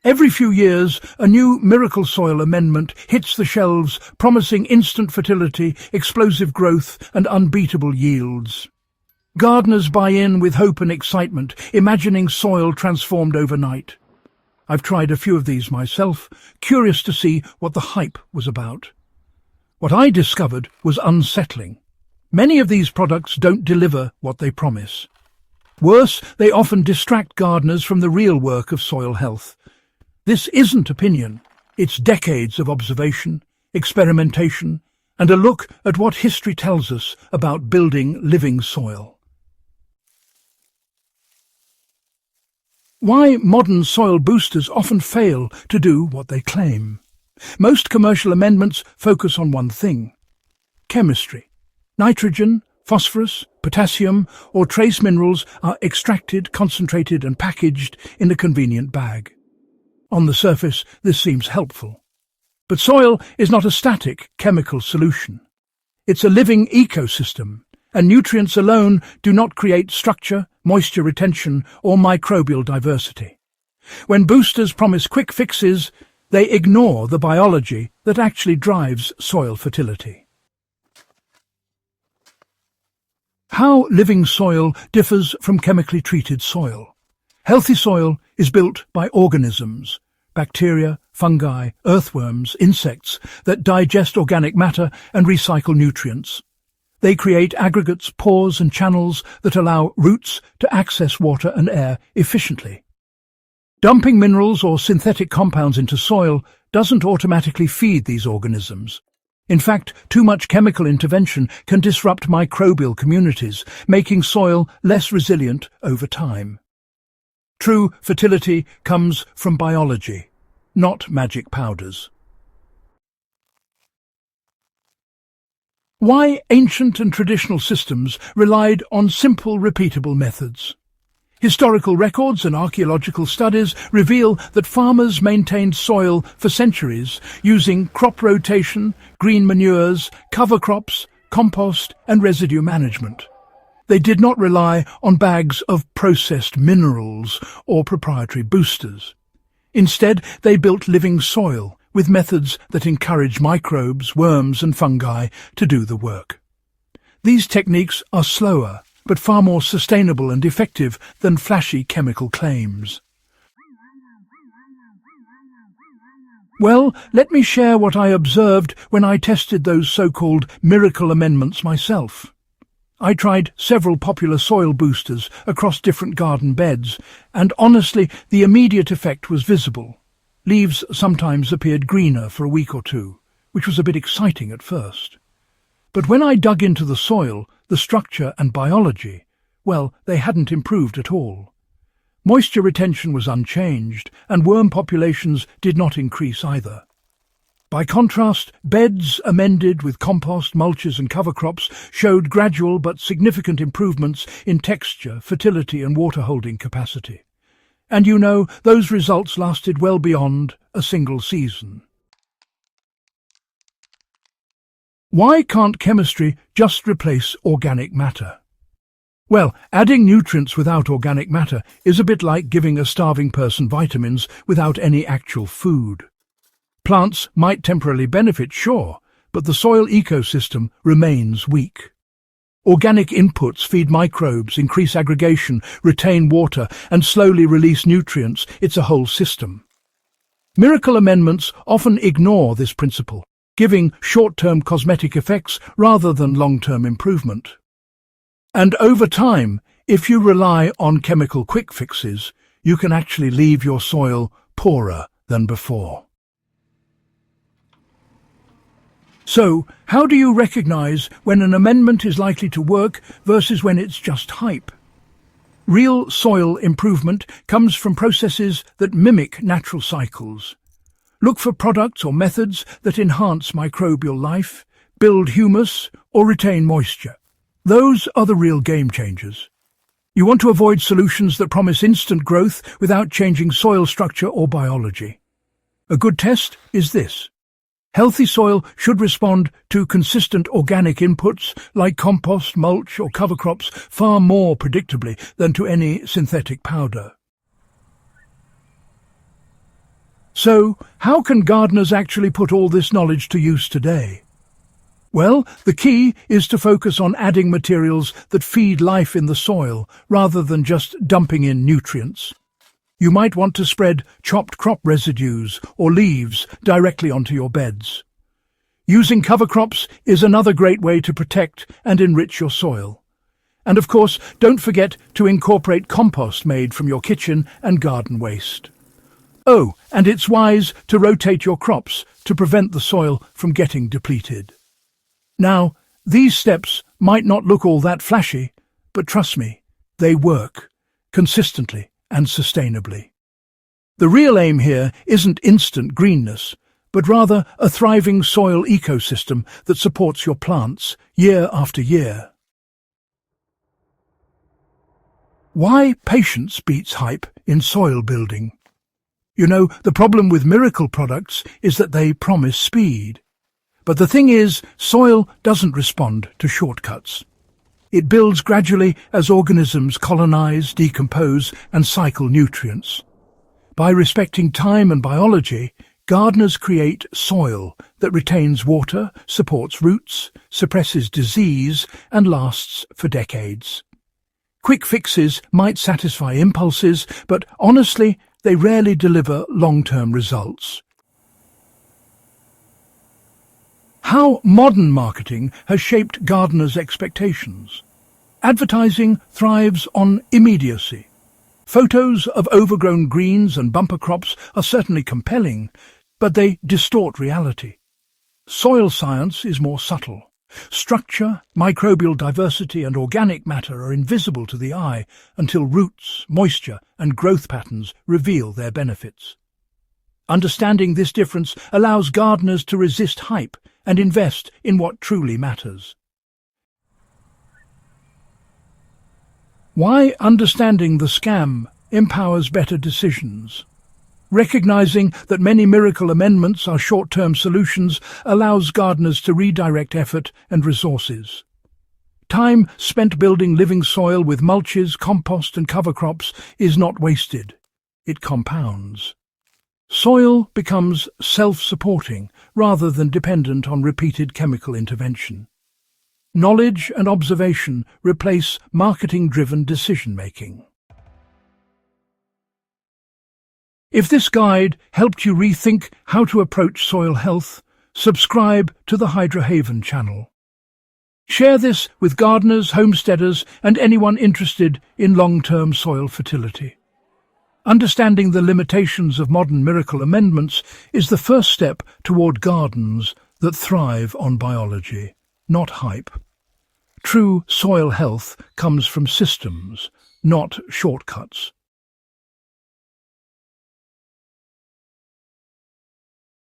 Every few years, a new miracle soil amendment hits the shelves, promising instant fertility, explosive growth, and unbeatable yields. Gardeners buy in with hope and excitement, imagining soil transformed overnight. I've tried a few of these myself, curious to see what the hype was about. What I discovered was unsettling. Many of these products don't deliver what they promise. Worse, they often distract gardeners from the real work of soil health. This isn't opinion. It's decades of observation, experimentation, and a look at what history tells us about building living soil. Why modern soil boosters often fail to do what they claim. Most commercial amendments focus on one thing: chemistry. Nitrogen, phosphorus, potassium, or trace minerals are extracted, concentrated, and packaged in a convenient bag. On the surface, this seems helpful. But soil is not a static chemical solution. It's a living ecosystem, and nutrients alone do not create structure, moisture retention, or microbial diversity. When boosters promise quick fixes, they ignore the biology that actually drives soil fertility. How living soil differs from chemically treated soil. Healthy soil is built by organisms, bacteria, fungi, earthworms, insects that digest organic matter and recycle nutrients. They create aggregates, pores and channels that allow roots to access water and air efficiently. Dumping minerals or synthetic compounds into soil doesn't automatically feed these organisms. In fact, too much chemical intervention can disrupt microbial communities, making soil less resilient over time. True fertility comes from biology, not magic powders. Why ancient and traditional systems relied on simple, repeatable methods. Historical records and archaeological studies reveal that farmers maintained soil for centuries using crop rotation, green manures, cover crops, compost and residue management. They did not rely on bags of processed minerals or proprietary boosters. Instead, they built living soil with methods that encourage microbes, worms and fungi to do the work. These techniques are slower, but far more sustainable and effective than flashy chemical claims. Well, let me share what I observed when I tested those so-called miracle amendments myself. I tried several popular soil boosters across different garden beds, and honestly, the immediate effect was visible. Leaves sometimes appeared greener for a week or two, which was a bit exciting at first. But when I dug into the soil, the structure and biology, well, they hadn't improved at all. Moisture retention was unchanged, and worm populations did not increase either. By contrast, beds amended with compost, mulches and cover crops showed gradual but significant improvements in texture, fertility and water-holding capacity. And you know, those results lasted well beyond a single season. Why can't chemistry just replace organic matter? Well, adding nutrients without organic matter is a bit like giving a starving person vitamins without any actual food. Plants might temporarily benefit, sure, but the soil ecosystem remains weak. Organic inputs feed microbes, increase aggregation, retain water, and slowly release nutrients. It's a whole system. Miracle amendments often ignore this principle, giving short-term cosmetic effects rather than long-term improvement. And over time, if you rely on chemical quick fixes, you can actually leave your soil poorer than before. So, how do you recognize when an amendment is likely to work versus when it's just hype? Real soil improvement comes from processes that mimic natural cycles. Look for products or methods that enhance microbial life, build humus, or retain moisture. Those are the real game changers. You want to avoid solutions that promise instant growth without changing soil structure or biology. A good test is this. Healthy soil should respond to consistent organic inputs like compost, mulch or cover crops far more predictably than to any synthetic powder. So, how can gardeners actually put all this knowledge to use today? Well, the key is to focus on adding materials that feed life in the soil, rather than just dumping in nutrients. You might want to spread chopped crop residues or leaves directly onto your beds. Using cover crops is another great way to protect and enrich your soil. And of course, don't forget to incorporate compost made from your kitchen and garden waste. Oh, and it's wise to rotate your crops to prevent the soil from getting depleted. Now, these steps might not look all that flashy, but trust me, they work, consistently and sustainably. The real aim here isn't instant greenness, but rather a thriving soil ecosystem that supports your plants year after year. Why patience beats hype in soil building? You know, the problem with miracle products is that they promise speed. But the thing is, soil doesn't respond to shortcuts. It builds gradually as organisms colonize, decompose, and cycle nutrients. By respecting time and biology, gardeners create soil that retains water, supports roots, suppresses disease, and lasts for decades. Quick fixes might satisfy impulses, but honestly, they rarely deliver long-term results. How modern marketing has shaped gardeners' expectations. Advertising thrives on immediacy. Photos of overgrown greens and bumper crops are certainly compelling, but they distort reality. Soil science is more subtle. Structure, microbial diversity and organic matter are invisible to the eye until roots, moisture and growth patterns reveal their benefits. Understanding this difference allows gardeners to resist hype and invest in what truly matters. Why understanding the scam empowers better decisions. Recognizing that many miracle amendments are short-term solutions allows gardeners to redirect effort and resources. Time spent building living soil with mulches, compost and cover crops is not wasted. It compounds. Soil becomes self-supporting rather than dependent on repeated chemical intervention. Knowledge and observation replace marketing-driven decision-making. If this guide helped you rethink how to approach soil health, subscribe to the Hydrohaven channel. Share this with gardeners, homesteaders, and anyone interested in long-term soil fertility. Understanding the limitations of modern miracle amendments is the first step toward gardens that thrive on biology, not hype. True soil health comes from systems, not shortcuts.